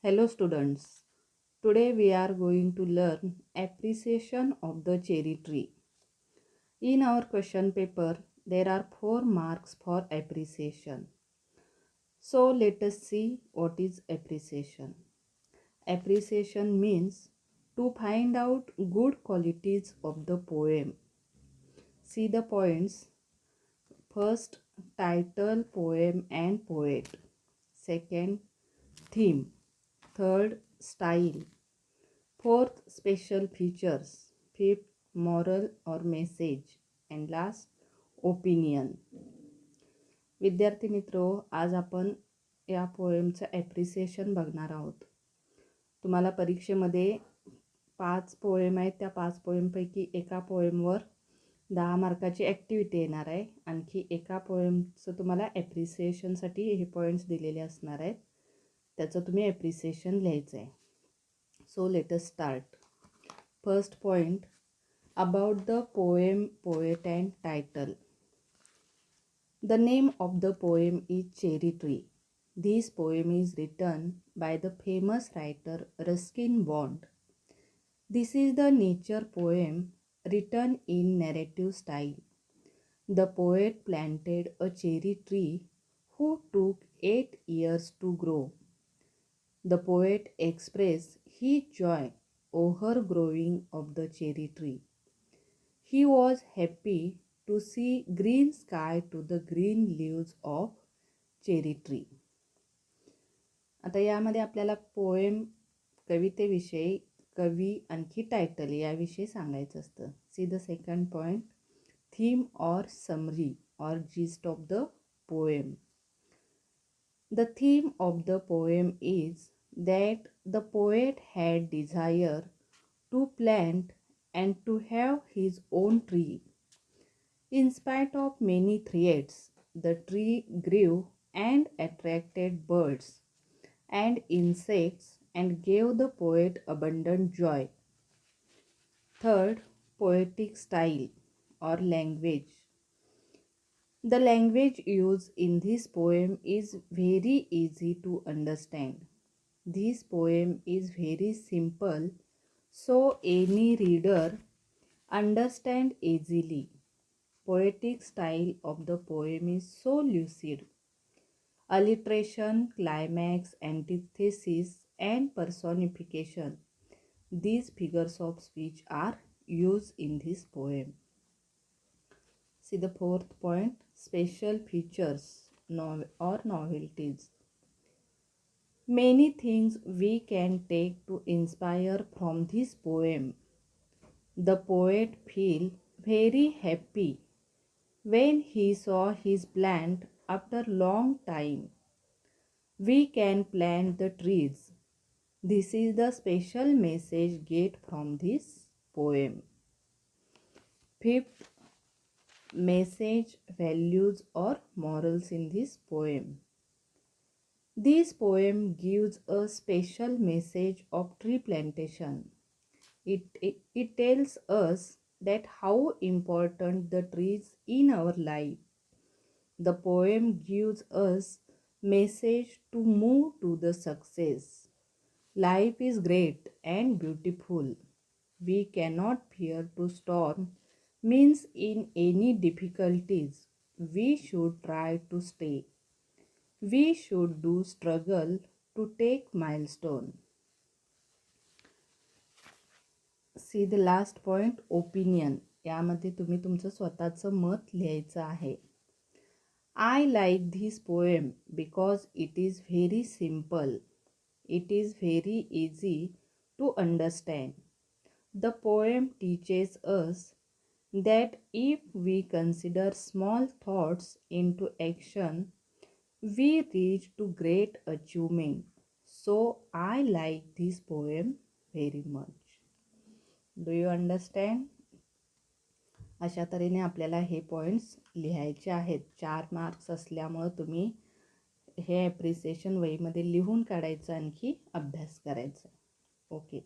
Hello students, today we are going to learn appreciation of the cherry tree. In our question paper, there are 4 marks for appreciation. So let us see what is appreciation. Appreciation means to find out good qualities of the poem. See the points. First, title, poem and poet. Second, theme. Third, style. Fourth, special features. Fifth, moral or message. And last, opinion. विद्यार्थी मित्रो, आज आपण या पोएमचं appreciation बघणार आहोत. तुम्हाला परीक्षेमध्ये 5 poem आहेत. त्या 5 पोएमपैकी एका पोएमवर 10 मार्काची ॲक्टिव्हिटी येणार आहे. आणखी एका पोएमचं तुम्हाला ॲप्रिसिएशनसाठी हे पॉईंट्स दिलेले असणार आहेत. त्याचं तुम्ही ॲप्रिसिएशन लिहायचं आहे. So let us start. First point about the poem, poet and title. The name of the poem is Cherry Tree. This poem is written by the famous writer Ruskin Bond. This is the nature poem written in narrative style. The poet planted a cherry tree who took 8 years to grow. The poet expressed his joy over growing of the cherry tree. He was happy to see green sky to the green leaves of cherry tree. आता यामध्ये आपल्याला poem कवितेविषयी कवी आणखी title याविषयी सांगायचं असतं. See the second point, theme or summary or gist of the poem. The theme of the poem is that the poet had desire to plant and to have his own tree. In spite of many threats, the tree grew and attracted birds and insects and gave the poet abundant joy. Third, poetic style or language. The language used in this poem is very easy to understand. This poem is very simple, so any reader understand easily. Poetic style of the poem is so lucid. Alliteration, climax, antithesis, and personification. These figures of speech are used in this poem. See the fourth point, special features or novelties. Many things we can take to inspire from this poem. The poet feel very happy when he saw his plant after long time. We can plant the trees. This is the special message get from this poem. Fifth, message, values or morals in this poem. This poem gives a special message of tree plantation. It tells us that how important the trees in our life. The poem gives us message to move to the success. Life is great and beautiful. We cannot fear to storm means in any difficulties we should try to stay. We should do struggle to take milestone. See the last point, opinion. यामध्ये तुम्ही तुमचं स्वतःचं मत लिहायचं आहे. I like this poem because it is very simple. It is very easy to understand. The poem teaches us that if we consider small thoughts into action, we reach to great achievement. So I like this poem very much. Do you understand? अशा तऱ्हेने आपल्याला हे points लिहायचे आहेत. 4 marks असल्यामुळं तुम्ही हे appreciation वहीमध्ये लिहून काढायचं, आणखी अभ्यास करायचा. ओके.